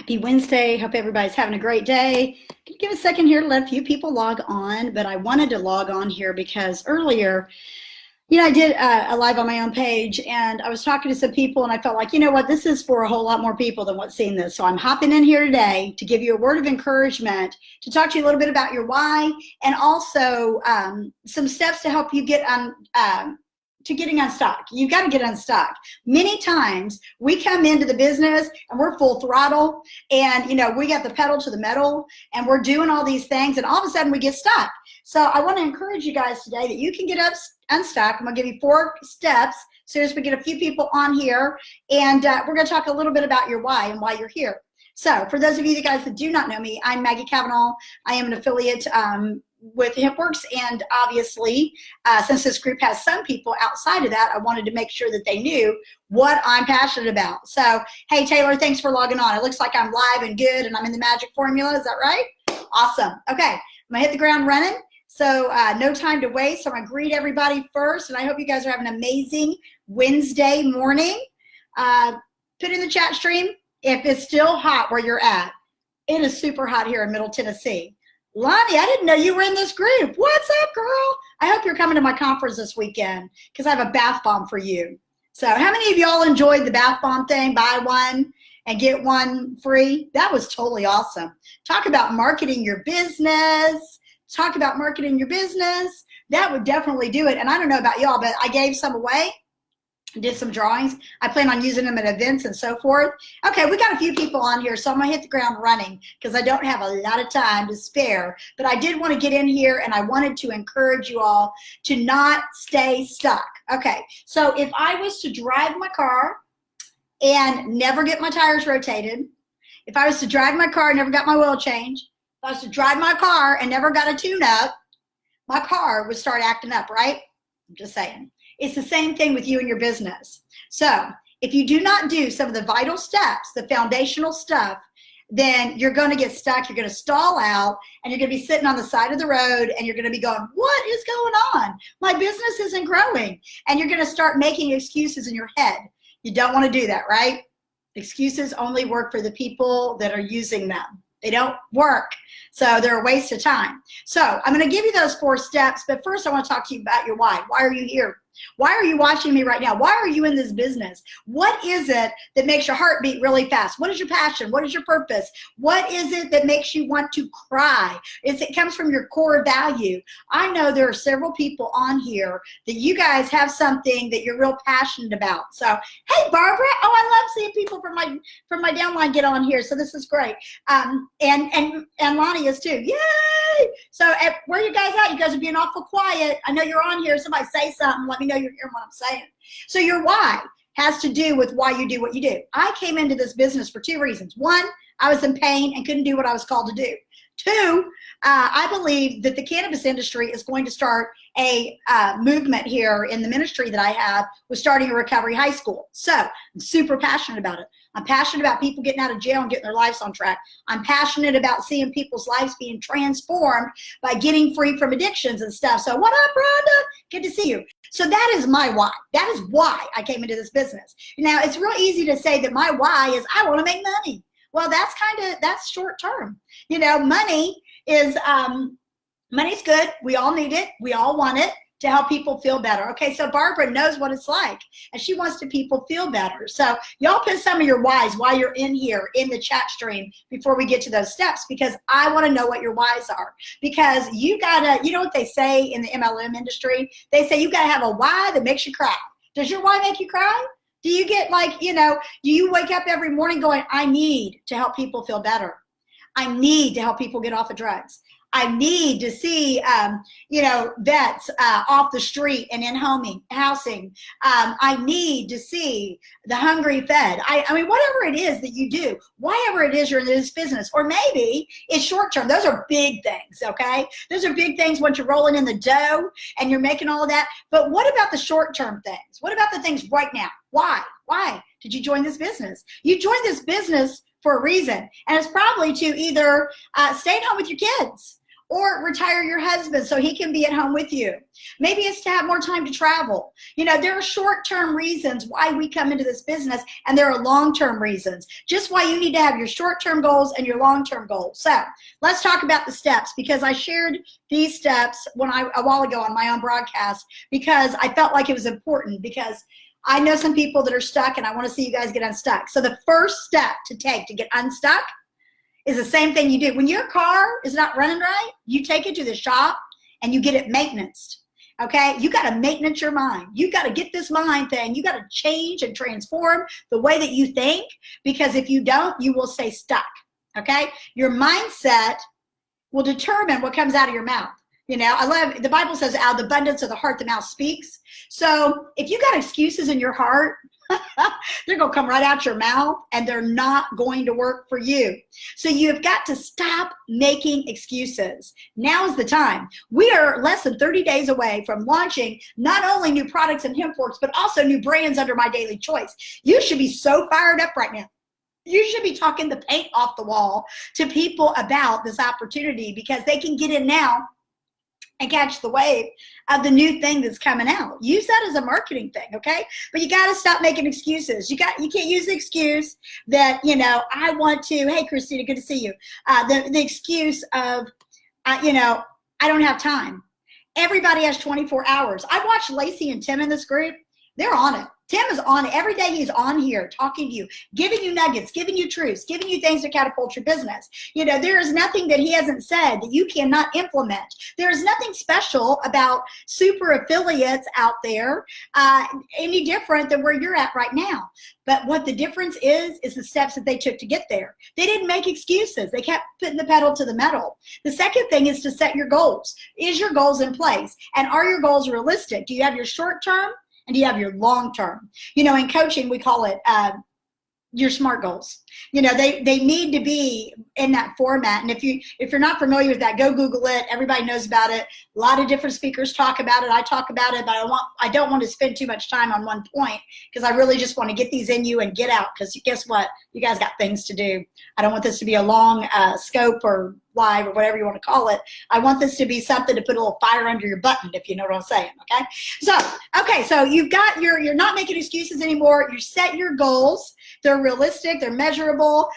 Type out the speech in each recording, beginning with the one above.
Happy Wednesday. Hope everybody's having a great day. Can you give a second here to let a few people log on? But I wanted to log on here because earlier, I did a live on my own page and I was talking to some people and I felt like, you know what, this is for a whole lot more people than what's seen this. So I'm hopping in here today to give you a word of encouragement, to talk to you a little bit about your why, and also some steps to help you get to getting unstuck. You got to get unstuck. Many times we come into the business and we're full throttle and, we got the pedal to the metal and we're doing all these things and all of a sudden we get stuck. So I want to encourage you guys today that you can get unstuck. I'm going to give you 4 steps as soon as we get a few people on here, and we're going to talk a little bit about your why and why you're here. So for those of you guys that do not know me, I'm Maggie Cavanaugh. I am an affiliate with HipWorks, and obviously since this group has some people outside of that, I wanted to make sure that they knew what I'm passionate about. So hey Taylor, thanks for logging on. It looks like I'm live and good and I'm in the magic formula. Is that right? Awesome. Okay, I'm gonna hit the ground running. So no time to waste. So I'm gonna greet everybody first, and I hope you guys are having an amazing Wednesday morning. Put in the chat stream if it's still hot where you're at. It is super hot here in Middle Tennessee. Lonnie, I didn't know you were in this group. What's up, girl? I hope you're coming to my conference this weekend because I have a bath bomb for you. So how many of y'all enjoyed the bath bomb thing? Buy one and get one free. That was totally awesome. Talk about marketing your business. Talk about marketing your business. That would definitely do it. And I don't know about y'all, but I gave some away. Did some drawings. I plan on using them at events and so forth. Okay, we got a few people on here, so I'm gonna hit the ground running because I don't have a lot of time to spare. But I did want to get in here and I wanted to encourage you all to not stay stuck. Okay, so if I was to drive my car and never get my tires rotated, if I was to drive my car and never got my oil changed, if I was to drive my car and never got a tune-up, my car would start acting up, right? I'm just saying. It's the same thing with you and your business. So if you do not do some of the vital steps, the foundational stuff, then you're going to get stuck. You're going to stall out and you're going to be sitting on the side of the road and you're going to be going, what is going on? My business isn't growing. And you're going to start making excuses in your head. You don't want to do that, right? Excuses only work for the people that are using them. They don't work. So they're a waste of time. So I'm going to give you those 4 steps, but first I want to talk to you about your why. Why are you here? Why are you watching me right now? Why are you in this business? What is it that makes your heart beat really fast? What is your passion? What is your purpose? What is it that makes you want to cry? It comes from your core value. I know there are several people on here that you guys have something that you're real passionate about. So, hey, Barbara. Oh, I love seeing people from my downline get on here. So this is great. And Lonnie is too. Yay! So where are you guys at? You guys are being awful quiet. I know you're on here. Somebody say something. Let me know you're hearing what I'm saying. So your why has to do with why you do what you do. I came into this business for 2 reasons. 1, I was in pain and couldn't do what I was called to do. 2, I believe that the cannabis industry is going to start a movement here in the ministry that I have with starting a recovery high school. So I'm super passionate about it. I'm passionate about people getting out of jail and getting their lives on track. I'm passionate about seeing people's lives being transformed by getting free from addictions and stuff. So what up, Rhonda? Good to see you. So that is my why. That is why I came into this business. Now, it's real easy to say that my why is I want to make money. Well, that's short term. Money is, money's good. We all need it. We all want it to help people feel better. Okay, so Barbara knows what it's like, and she wants to people feel better. So y'all put some of your whys while you're in here in the chat stream before we get to those steps, because I want to know what your whys are. Because you gotta, you know what they say in the MLM industry? They say you gotta have a why that makes you cry. Does your why make you cry? Do you get do you wake up every morning going, I need to help people feel better. I need to help people get off of drugs. I need to see, vets off the street and in housing. I need to see the hungry fed. I mean, whatever it is that you do, whatever it is you're in this business, or maybe it's short term. Those are big things, okay? Those are big things once you're rolling in the dough and you're making all of that. But what about the short term things? What about the things right now? Why? Why did you join this business? You joined this business for a reason, and it's probably to either stay at home with your kids, or retire your husband so he can be at home with you. Maybe it's to have more time to travel. You know, there are short-term reasons why we come into this business, and there are long-term reasons. Just why you need to have your short-term goals and your long-term goals. So let's talk about the steps, because I shared these steps a while ago on my own broadcast, because I felt like it was important, because I know some people that are stuck, and I want to see you guys get unstuck. So the first step to take to get unstuck is the same thing you do. When your car is not running right, you take it to the shop and you get it maintenanced. Okay, you got to maintenance your mind. You got to get this mind thing. You got to change and transform the way that you think, because if you don't, you will stay stuck. Okay, your mindset will determine what comes out of your mouth. You know, I love, the Bible says out of the abundance of the heart, the mouth speaks. So if you got excuses in your heart, they're going to come right out your mouth, and they're not going to work for you. So you've got to stop making excuses. Now is the time. We are less than 30 days away from launching not only new products and Hempworks, but also new brands under My Daily Choice. You should be so fired up right now. You should be talking the paint off the wall to people about this opportunity, because they can get in now and catch the wave of the new thing that's coming out. Use that as a marketing thing, okay? But you got to stop making excuses. You can't use the excuse that, you know, I want to, hey, Christina, good to see you. The excuse of, you know, I don't have time. Everybody has 24 hours. I watched Lacey and Tim in this group. They're on it. Tim is on it. Every day he's on here talking to you, giving you nuggets, giving you truths, giving you things to catapult your business. You know, there is nothing that he hasn't said that you cannot implement. There is nothing special about super affiliates out there any different than where you're at right now. But what the difference is the steps that they took to get there. They didn't make excuses. They kept putting the pedal to the metal. The second thing is to set your goals. Is your goals in place? And are your goals realistic? Do you have your short term? And do you have your long term? You know, in coaching, we call it your SMART goals. You know, they need to be in that format. And if you're not familiar with that, go Google it. Everybody knows about it. A lot of different speakers talk about it. I talk about it, but I don't want to spend too much time on one point, because I really just want to get these in you and get out, because guess what? You guys got things to do. I don't want this to be a long scope or live or whatever you want to call it. I want this to be something to put a little fire under your button, if you know what I'm saying, okay? So you've got you're not making excuses anymore. You set your goals. They're realistic. They're measurable.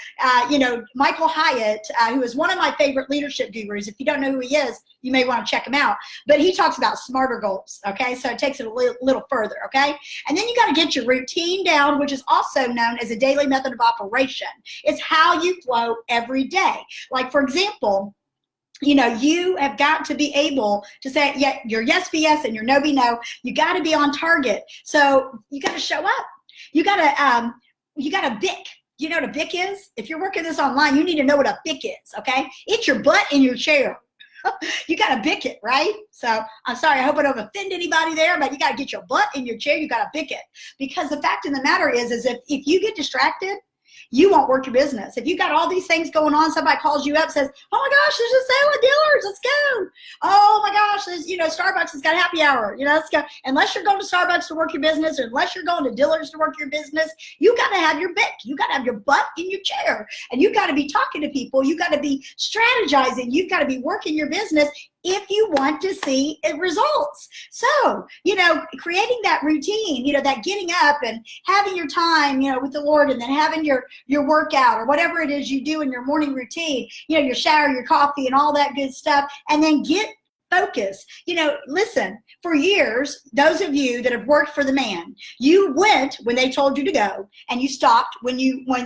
You know, Michael Hyatt, who is one of my favorite leadership gurus. If you don't know who he is, you may want to check him out. But he talks about smarter goals, okay? So it takes it a little further, okay? And then you got to get your routine down, which is also known as a daily method of operation. It's how you flow every day. Like, for example, you know, you have got to be able to say your yes be yes and your no be no. You got to be on target. So you got to show up. You got to BIC. You know what a BIC is? If you're working this online, you need to know what a BIC is, okay? It's your butt in your chair. You got to BIC it, right? So I'm sorry, I hope I don't offend anybody there, but you got to get your butt in your chair. You got to BIC it. Because the fact of the matter is if you get distracted, you won't work your business. If you got all these things going on, somebody calls you up, says, oh my gosh, there's a sale at Dillard's, let's go. Oh my gosh, there's, you know, Starbucks has got happy hour, you know, let's go. Unless you're going to Starbucks to work your business, or unless you're going to Dillard's to work your business, you got to have your BIC. You got to have your butt in your chair, and you got to be talking to people. You got to be strategizing. You've got to be working your business if you want to see results. So, you know, creating that routine, you know, that getting up and having your time, you know, with the Lord, and then having your workout or whatever it is you do in your morning routine, you know, your shower, your coffee and all that good stuff, and then get focused. You know, listen, for years, those of you that have worked for the man, you went when they told you to go, and you stopped when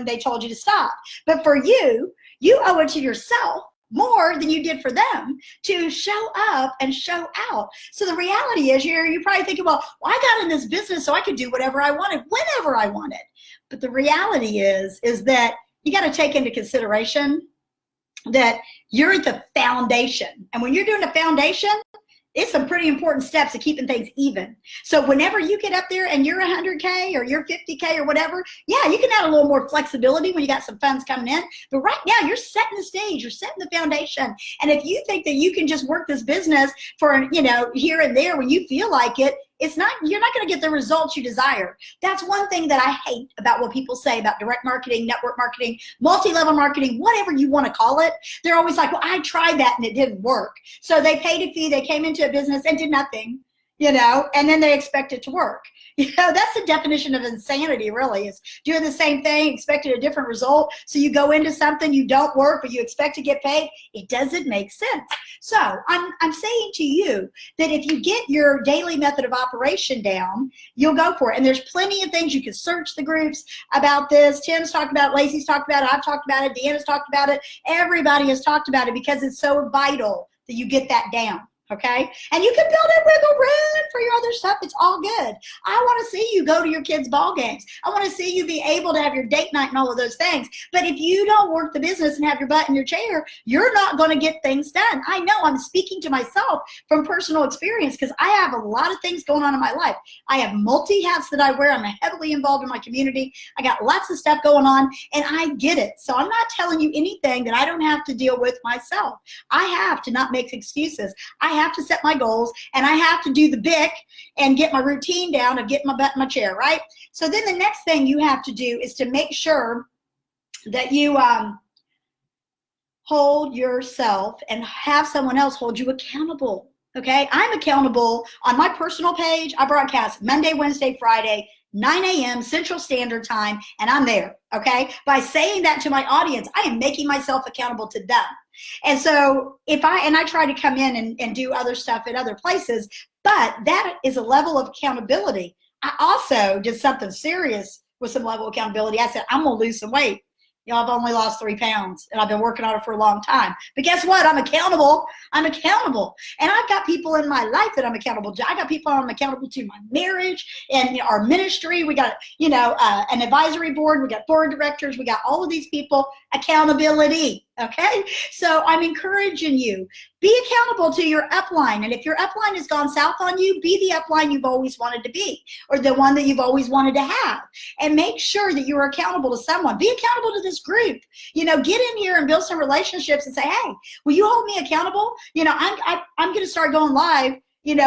they told you to stop. But for you, you owe it to yourself more than you did for them to show up and show out. So the reality is you're probably thinking, well, I got in this business so I could do whatever I wanted, whenever I wanted. But the reality is that you got to take into consideration that you're at the foundation. And when you're doing a foundation, it's some pretty important steps to keeping things even. So whenever you get up there and you're 100K or you're 50K or whatever, yeah, you can add a little more flexibility when you got some funds coming in. But right now, you're setting the stage, you're setting the foundation. And if you think that you can just work this business for, you know, here and there when you feel like it, you're not going to get the results you desire. That's one thing that I hate about what people say about direct marketing, network marketing, multi-level marketing, whatever you want to call it. They're always like, well, I tried that and it didn't work. So they paid a fee, they came into a business and did nothing, and then they expect it to work. That's the definition of insanity, really, is doing the same thing, expecting a different result. So you go into something, you don't work, but you expect to get paid. It doesn't make sense. So I'm saying to you that if you get your daily method of operation down, you'll go for it. And there's plenty of things. You can search the groups about this. Tim's talked about it, Lacey's talked about it, I've talked about it, Deanna's talked about it. Everybody has talked about it because it's so vital that you get that down. Okay, and you can build a wiggle room for your other stuff. It's all good. I want to see you go to your kids' ball games. I want to see you be able to have your date night and all of those things. But if you don't work the business and have your butt in your chair, you're not going to get things done. I know I'm speaking to myself from personal experience because I have a lot of things going on in my life. I have multi hats that I wear. I'm heavily involved in my community. I got lots of stuff going on, and I get it. So I'm not telling you anything that I don't have to deal with myself. I have to not make excuses. I have to set my goals, and I have to do the BIC and get my routine down of getting my butt in my chair, right? So then the next thing you have to do is to make sure that you hold yourself and have someone else hold you accountable, okay? I'm accountable on my personal page. I broadcast Monday, Wednesday, Friday, 9 a.m. Central Standard Time, and I'm there, okay? By saying that to my audience, I am making myself accountable to them. And so I try to come in and do other stuff at other places, but that is a level of accountability. I also did something serious with some level of accountability. I said, I'm going to lose some weight. I've only lost 3 pounds, and I've been working on it for a long time. But guess what? I'm accountable. I'm accountable. And I've got people in my life that I'm accountable to. I got people I'm accountable to my marriage and our ministry. We got, an advisory board. We got board directors. We got all of these people. Accountability. Okay? So I'm encouraging you. Be accountable to your upline. And if your upline has gone south on you, be the upline you've always wanted to be, or the one that you've always wanted to have. And make sure that you are accountable to someone. Be accountable to this group. Get in here and build some relationships and say, hey, will you hold me accountable? I'm going to start going live,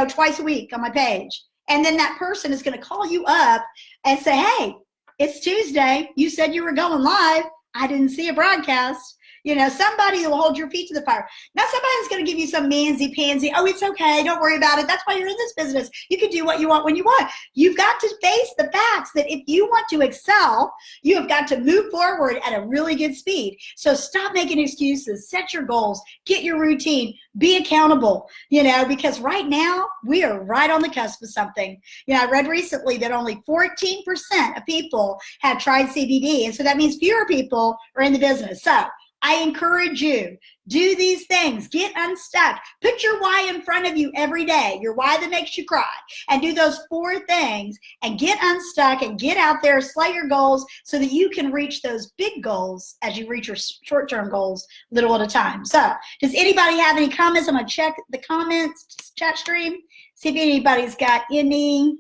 twice a week on my page. And then that person is going to call you up and say, hey, it's Tuesday. You said you were going live. I didn't see a broadcast. Somebody will hold your feet to the fire. Now somebody's going to give you some pansy. Oh, it's okay. Don't worry about it. That's why you're in this business. You can do what you want when you want. You've got to face the facts that if you want to excel, you have got to move forward at a really good speed. So stop making excuses. Set your goals. Get your routine. Be accountable, because right now we are right on the cusp of something. I read recently that only 14% of people have tried CBD. And so that means fewer people are in the business. So I encourage you, do these things, get unstuck, put your why in front of you every day, your why that makes you cry, and do those 4 things and get unstuck and get out there, slay your goals so that you can reach those big goals as you reach your short-term goals little at a time. So does anybody have any comments? I'm going to check the comments chat stream, see if anybody's got any.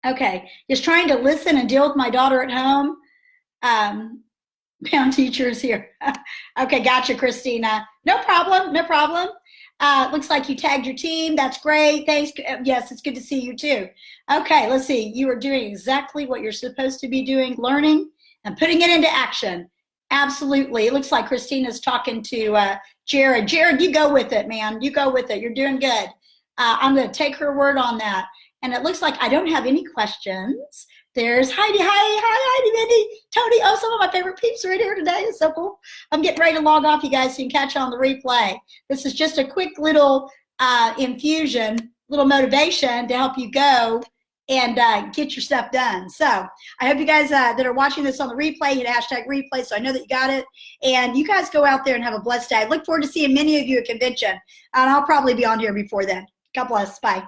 Okay, just trying to listen and deal with my daughter at home. Pound teachers here. Okay, gotcha, Christina. No problem. Looks like you tagged your team. That's great. Thanks. Yes, it's good to see you too. Okay, let's see. You are doing exactly what you're supposed to be doing, learning and putting it into action. Absolutely. It looks like Christina's talking to Jared. Jared, you go with it, man. You go with it. You're doing good. I'm going to take her word on that. And it looks like I don't have any questions. There's Heidi. Hi, Heidi, Mindy, Tony. Oh, some of my favorite peeps are in here today. It's so cool. I'm getting ready to log off, you guys, so you can catch on the replay. This is just a quick little infusion, little motivation to help you go and get your stuff done. So I hope you guys that are watching this on the replay, hit #replay so I know that you got it. And you guys go out there and have a blessed day. I look forward to seeing many of you at convention. And I'll probably be on here before then. God bless. Bye.